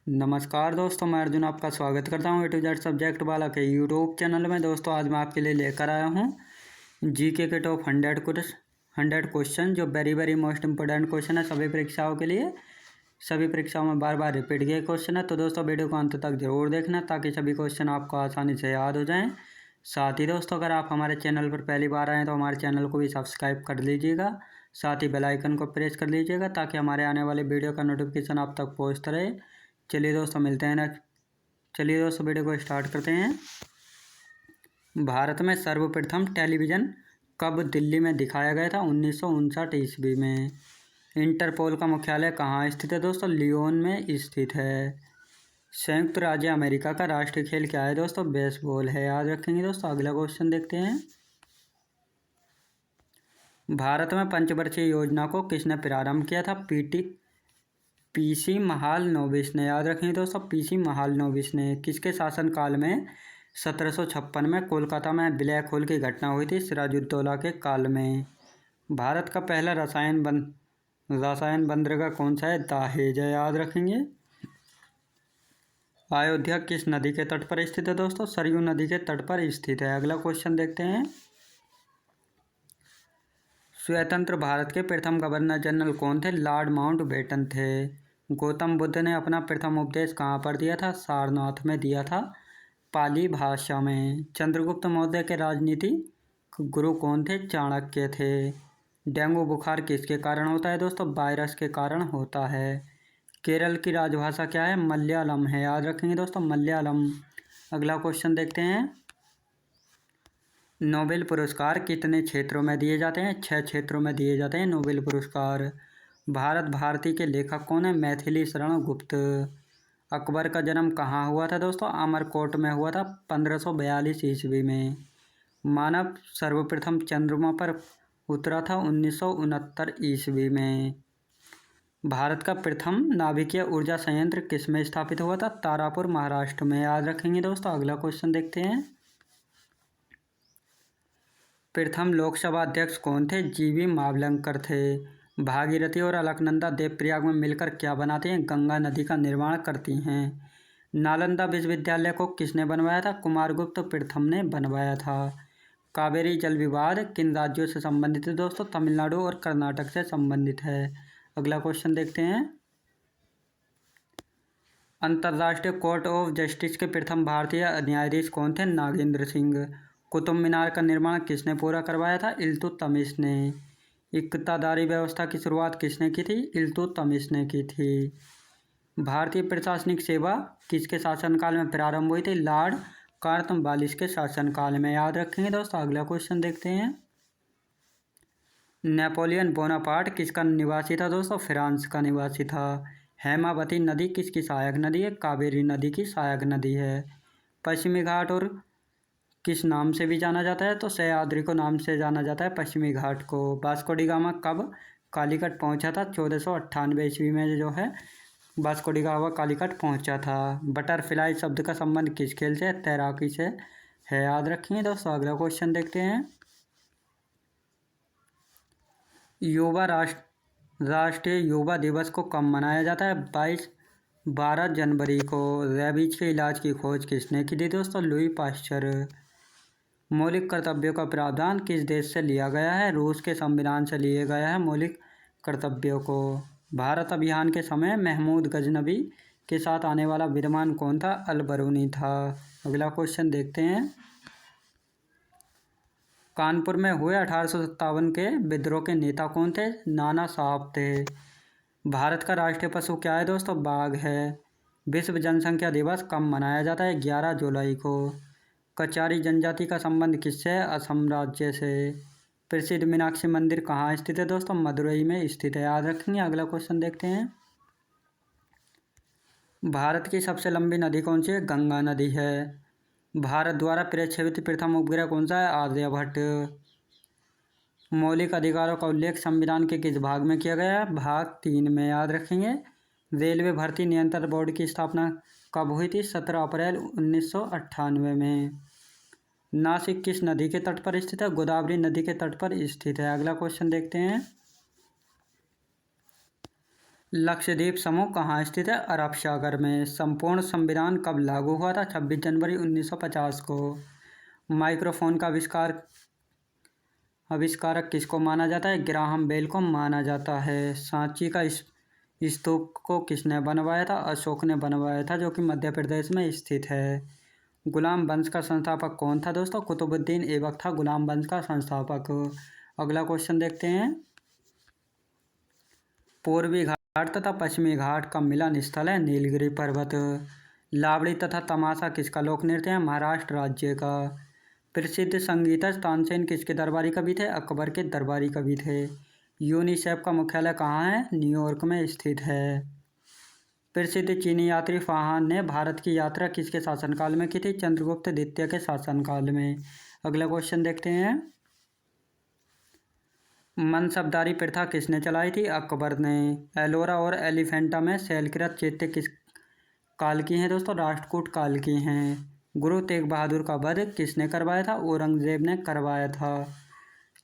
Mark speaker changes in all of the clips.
Speaker 1: नमस्कार दोस्तों, मैं अर्जुन आपका स्वागत करता हूँ ए टू जेड सब्जेक्ट वाला के यूट्यूब चैनल में। दोस्तों आज मैं आपके लिए लेकर आया हूँ जीके के टॉप 100 क्वेश्चन जो very very most important question है सभी परीक्षाओं के लिए। सभी परीक्षाओं में बार बार रिपीट किए क्वेश्चन है, तो दोस्तों वीडियो को अंत तक जरूर देखना ताकि सभी क्वेश्चन आपको आसानी से याद हो जाएँ। साथ ही दोस्तों अगर आप हमारे चैनल पर पहली बार आएँ तो हमारे चैनल को भी सब्सक्राइब कर लीजिएगा, साथ ही बेल आइकन को प्रेस कर लीजिएगा ताकि हमारे आने वाले वीडियो का नोटिफिकेशन आप तक पहुँचता रहे। चलिए दोस्तों मिलते हैं ना। चलिए दोस्तों वीडियो को स्टार्ट करते हैं। भारत में सर्वप्रथम टेलीविज़न कब दिल्ली में दिखाया गया था? 1959 ईस्वी में। इंटरपोल का मुख्यालय कहाँ स्थित है दोस्तों? लियोन में स्थित है। संयुक्त राज्य अमेरिका का राष्ट्रीय खेल क्या है दोस्तों? बेसबॉल है, याद रखेंगे दोस्तों। अगला क्वेश्चन देखते हैं। भारत में पंचवर्षीय योजना को किसने प्रारंभ किया था? पीसी महालनोबिस ने, याद रखेंगे दोस्तों। पीसी महालनोबिस ने। किसके शासनकाल में 1756 में कोलकाता में ब्लैक होल की घटना हुई थी? सिराजुद्दौला के काल में। भारत का पहला रसायन बंदरगाह कौन सा है? दहेज है, याद रखेंगे। अयोध्या किस नदी के तट पर स्थित है दोस्तों? सरयू नदी के तट पर स्थित है। अगला क्वेश्चन देखते हैं। स्वतंत्र भारत के प्रथम गवर्नर जनरल कौन थे? लॉर्ड माउंटबेटन थे। गौतम बुद्ध ने अपना प्रथम उपदेश कहाँ पर दिया था? सारनाथ में दिया था, पाली भाषा में। चंद्रगुप्त मौर्य के राजनीति गुरु कौन थे? चाणक्य थे। डेंगू बुखार किसके कारण होता है दोस्तों? वायरस के कारण होता है। केरल की राजभाषा क्या है? मलयालम है, याद रखेंगे दोस्तों, मलयालम। अगला क्वेश्चन देखते हैं। नोबेल पुरस्कार कितने क्षेत्रों में दिए जाते हैं? 6 क्षेत्रों में दिए जाते हैं नोबेल पुरस्कार। भारत भारती के लेखक कौन है? मैथिली शरण गुप्त। अकबर का जन्म कहाँ हुआ था दोस्तों? अमरकोट में हुआ था 1542 ईस्वी में। मानव सर्वप्रथम चंद्रमा पर उतरा था 1969 ईस्वी में। भारत का प्रथम नाभिकीय ऊर्जा संयंत्र किस में स्थापित हुआ था? तारापुर महाराष्ट्र में, याद रखेंगे दोस्तों। अगला क्वेश्चन देखते हैं। प्रथम लोकसभा अध्यक्ष कौन थे? जीवी मावलंकर थे। भागीरथी और अलकनंदा देवप्रयाग में मिलकर क्या बनाती हैं? गंगा नदी का निर्माण करती हैं। नालंदा विश्वविद्यालय को किसने बनवाया था? कुमारगुप्त प्रथम ने बनवाया था। कावेरी जल विवाद किन राज्यों से संबंधित है दोस्तों? तमिलनाडु और कर्नाटक से संबंधित है। अगला क्वेश्चन देखते हैं। अंतर्राष्ट्रीय कोर्ट ऑफ जस्टिस के प्रथम भारतीय न्यायाधीश कौन थे? नागेंद्र सिंह। कुतुब मीनार का निर्माण किसने पूरा करवाया था? इल्तुतमिश ने। इक्तादारी व्यवस्था की शुरुआत किसने की थी? इल्तुतमिश ने की थी। भारतीय प्रशासनिक सेवा किसके शासनकाल में प्रारंभ हुई थी? लॉर्ड कॉर्नवालिस के शासनकाल में, याद रखेंगे दोस्तों। अगला क्वेश्चन देखते हैं। नेपोलियन बोनापार्ट किसका निवासी था दोस्तों? फ्रांस का निवासी था। हेमावती नदी किसकी सहायक नदी है? कावेरी नदी की सहायक नदी है। पश्चिमी घाट और किस नाम से भी जाना जाता है? तो सह्याद्री को नाम से जाना जाता है पश्चिमी घाट को। वास्को डी गामा कब कालीकट पहुंचा था? 1498 ईस्वी में जो है वास्को डी गामा कालीकट पहुंचा था। बटरफ्लाई शब्द का संबंध किस खेल से? तैराकी से है, याद रखेंगे दोस्तों। अगला क्वेश्चन देखते हैं। युवा राष्ट्रीय युवा दिवस को कब मनाया जाता है? 12 जनवरी को। रेबीज के इलाज की खोज किसने की थी दोस्तों? Louis Pasteur. मौलिक कर्तव्यों का प्रावधान किस देश से लिया गया है? रूस के संविधान से लिए गया है मौलिक कर्तव्यों को। भारत अभियान के समय महमूद गजनबी के साथ आने वाला विद्वान कौन था? अल बरूनी था। अगला क्वेश्चन देखते हैं। कानपुर में हुए 1857 के विद्रोह के नेता कौन थे? नाना साहब थे। भारत का राष्ट्रीय पशु क्या है दोस्तों? बाघ है। विश्व जनसंख्या दिवस कब मनाया जाता है? 11 जुलाई को। कचारी जनजाति का संबंध किससे है? असम राज्य से। प्रसिद्ध मीनाक्षी मंदिर कहाँ स्थित है दोस्तों? मदुरई में स्थित है, याद रखेंगे। अगला क्वेश्चन देखते हैं। भारत की सबसे लंबी नदी कौन सी है? गंगा नदी है। भारत द्वारा प्रक्षेपित प्रथम उपग्रह कौन सा है? आर्यभट्ट। मौलिक अधिकारों का उल्लेख संविधान के किस भाग में किया गया है? भाग 3 में, याद रखेंगे। रेलवे भर्ती नियंत्रण बोर्ड की स्थापना कब हुई थी? 17 अप्रैल 1998 में। नासिक किस नदी के तट पर स्थित है? गोदावरी नदी के तट पर स्थित है। अगला क्वेश्चन देखते हैं। लक्षद्वीप समूह कहाँ स्थित है? अरब सागर में। संपूर्ण संविधान कब लागू हुआ था? 26 जनवरी 1950 को। माइक्रोफोन का आविष्कारक किसको माना जाता है? ग्राहम बेल को माना जाता है। सांची का स्तूप को किसने बनवाया था? अशोक ने बनवाया था, जो कि मध्य प्रदेश में स्थित है। गुलाम वंश का संस्थापक कौन था दोस्तों? कुतुबुद्दीन ऐबक था गुलाम वंश का संस्थापक। अगला क्वेश्चन देखते हैं। पूर्वी घाट तथा पश्चिमी घाट का मिलन स्थल है नीलगिरी पर्वत। लावड़ी तथा तमाशा किसका लोक नृत्य है? महाराष्ट्र राज्य का। प्रसिद्ध संगीतज्ञ तानसेन किसके दरबारी कवि थे? अकबर के दरबारी कवि थे। यूनिसेफ का मुख्यालय कहाँ है? न्यूयॉर्क में स्थित है। प्रसिद्ध चीनी यात्री फाहान ने भारत की यात्रा किसके शासनकाल में की थी? चंद्रगुप्त द्वितीय के शासनकाल में। अगला क्वेश्चन देखते हैं। मनसबदारी प्रथा किसने चलाई थी? अकबर ने। एलोरा और एलिफेंटा में शैलकृत चैत्य किस काल की हैं दोस्तों? राष्ट्रकूट काल की हैं। गुरु तेग बहादुर का वध किसने करवाया था? औरंगजेब ने करवाया था।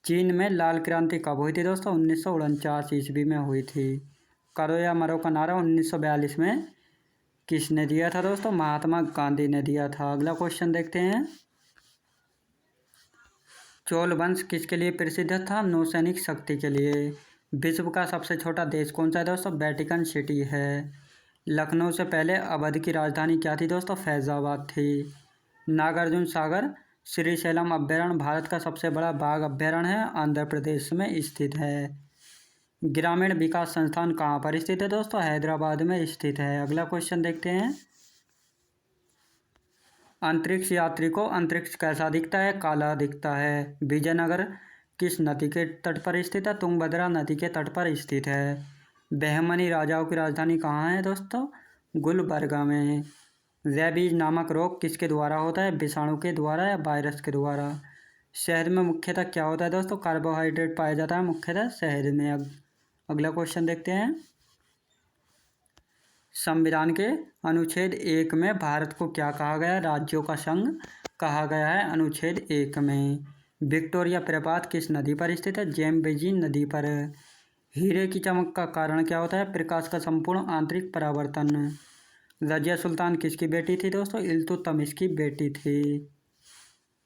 Speaker 1: चीन में लाल क्रांति कब हुई थी दोस्तों? 1949 ईस्वी में हुई थी। करो या मरो का नारा 1942 में किसने दिया था दोस्तों? महात्मा गांधी ने दिया था। अगला क्वेश्चन देखते हैं। चोल वंश किसके लिए प्रसिद्ध था? नौसैनिक शक्ति के लिए। विश्व का सबसे छोटा देश कौन सा है दोस्तों? वेटिकन सिटी है। लखनऊ से पहले अवध की राजधानी क्या थी दोस्तों? फैजाबाद थी। नागार्जुन सागर श्रीशैलम अभ्यारण्य भारत का सबसे बड़ा बाघ अभ्यारण्य है, आंध्र प्रदेश में स्थित है। ग्रामीण विकास संस्थान कहाँ पर स्थित है दोस्तों? हैदराबाद में स्थित है। अगला क्वेश्चन देखते हैं। अंतरिक्ष यात्री को अंतरिक्ष कैसा दिखता है? काला दिखता है। विजयनगर किस नदी के तट पर स्थित है? तुंगभद्रा नदी के तट पर स्थित है। बहमनी राजाओं की राजधानी कहाँ है दोस्तों? गुलबर्गा में। रैबीज नामक रोग किसके द्वारा होता है? विषाणु के द्वारा या वायरस के द्वारा। शहद में मुख्यतः क्या होता है दोस्तों? कार्बोहाइड्रेट पाया जाता है मुख्यतः शहद में। अगला क्वेश्चन देखते हैं। संविधान के अनुच्छेद 1 में भारत को क्या कहा गया है? राज्यों का संघ कहा गया है अनुच्छेद 1 में। विक्टोरिया प्रपात किस नदी पर स्थित है? जेम्बेजी नदी पर। हीरे की चमक का कारण क्या होता है? प्रकाश का संपूर्ण आंतरिक परावर्तन। रजिया सुल्तान किसकी बेटी थी दोस्तों? इल्तुतमिश की बेटी थी।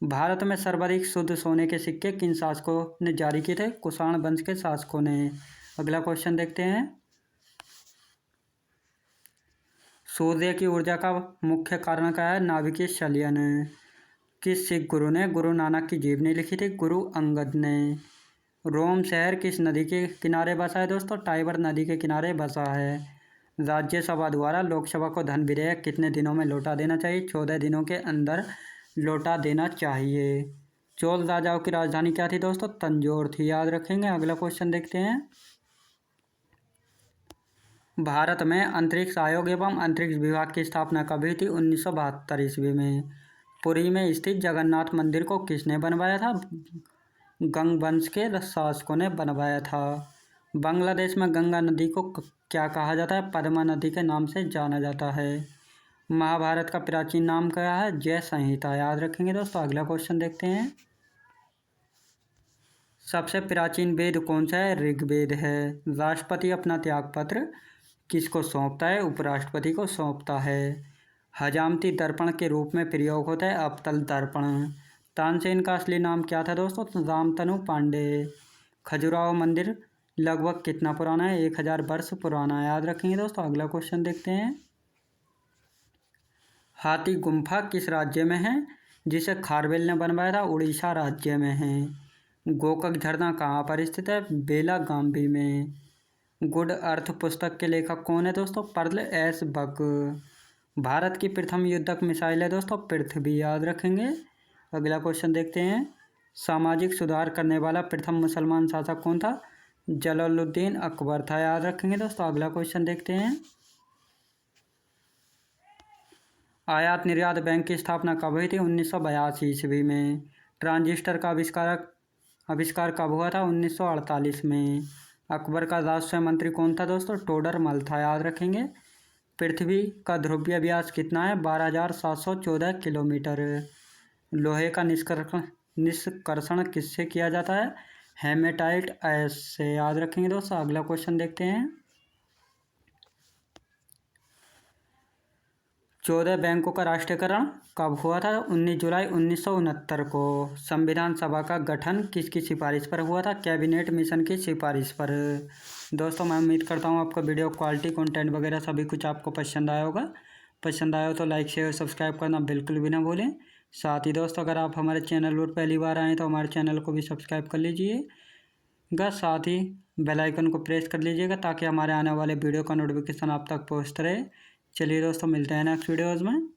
Speaker 1: भारत में सर्वाधिक शुद्ध सोने के सिक्के किन शासकों ने जारी किए थे? कुषाण वंश के शासकों ने। अगला क्वेश्चन देखते हैं। सूर्य की ऊर्जा का मुख्य कारण क्या है? नाभिकीय संलयन। किस सिख गुरु ने गुरु नानक की जीवनी लिखी थी? गुरु अंगद ने। रोम शहर किस नदी के किनारे बसा है दोस्तों? टाइबर नदी के किनारे बसा है। राज्यसभा द्वारा लोकसभा को धन विधेयक कितने दिनों में लौटा देना चाहिए? 14 दिनों के अंदर लौटा देना चाहिए। चोल राजाओं की राजधानी क्या थी दोस्तों? तंजौर थी, याद रखेंगे। अगला क्वेश्चन देखते हैं। भारत में अंतरिक्ष आयोग एवं अंतरिक्ष विभाग की स्थापना कब हुई थी? 1972 ईस्वी में। पुरी में स्थित जगन्नाथ मंदिर को किसने बनवाया था? गंग वंश के शासकों ने बनवाया था। बांग्लादेश में गंगा नदी को क्या कहा जाता है? पद्मा नदी के नाम से जाना जाता है। महाभारत का प्राचीन नाम क्या है? जय संहिता, याद रखेंगे दोस्तों। अगला क्वेश्चन देखते हैं। सबसे प्राचीन वेद कौन सा है? ऋग्वेद है। राष्ट्रपति अपना त्यागपत्र किसको सौंपता है? उपराष्ट्रपति को सौंपता है। हजामती दर्पण के रूप में प्रयोग होता है अवतल दर्पण। तानसेन का असली नाम क्या था दोस्तों? रामतनु पांडे। खजुराहो मंदिर लगभग कितना पुराना है? 1000 वर्ष पुराना, याद रखेंगे दोस्तों। अगला क्वेश्चन देखते हैं। हाथी गुम्फा किस राज्य में है जिसे खारवेल ने बनवाया था? उड़ीसा राज्य में है। गोकक झरना कहाँ पर स्थित है? बेलागावी में। गुड अर्थ पुस्तक के लेखक कौन है दोस्तों? पर्ल एस बक। भारत की प्रथम युद्धक मिसाइल है दोस्तों पृथ्वी, याद रखेंगे। अगला क्वेश्चन देखते हैं। सामाजिक सुधार करने वाला प्रथम मुसलमान शासक कौन था? जलालुद्दीन अकबर था, याद रखेंगे दोस्तों। अगला क्वेश्चन देखते हैं। आयात निर्यात बैंक की स्थापना कब हुई थी? 1982 ईस्वी में। ट्रांजिस्टर का आविष्कार कब हुआ था? 1948 में। अकबर का राजस्व मंत्री कौन था दोस्तों? टोडरमल था, याद रखेंगे। पृथ्वी का ध्रुवीय व्यास कितना है? 12,714 किलोमीटर। लोहे का निष्कर्षण किससे किया जाता है? हेमेटाइट ऐश से, याद रखेंगे दोस्तों। अगला क्वेश्चन देखते हैं। 14 बैंकों का राष्ट्रीयकरण कब हुआ था? 19 जुलाई 1969 को। संविधान सभा का गठन किसकी सिफारिश पर हुआ था? कैबिनेट मिशन की सिफारिश पर। दोस्तों मैं उम्मीद करता हूँ आपका वीडियो क्वालिटी कंटेंट वगैरह सभी कुछ आपको पसंद आया होगा। पसंद आया हो तो लाइक शेयर सब्सक्राइब करना बिल्कुल भी ना भूलें। साथ ही दोस्तों अगर आप हमारे चैनल पर पहली बार आएँ तो हमारे चैनल को भी सब्सक्राइब कर लीजिएगा। साथ ही बेल आइकन को प्रेस कर लीजिएगा ताकि हमारे आने वाले वीडियो का नोटिफिकेशन आप तक पहुँचता रहे। चलिए दोस्तों मिलते हैं नेक्स्ट वीडियोज़ में।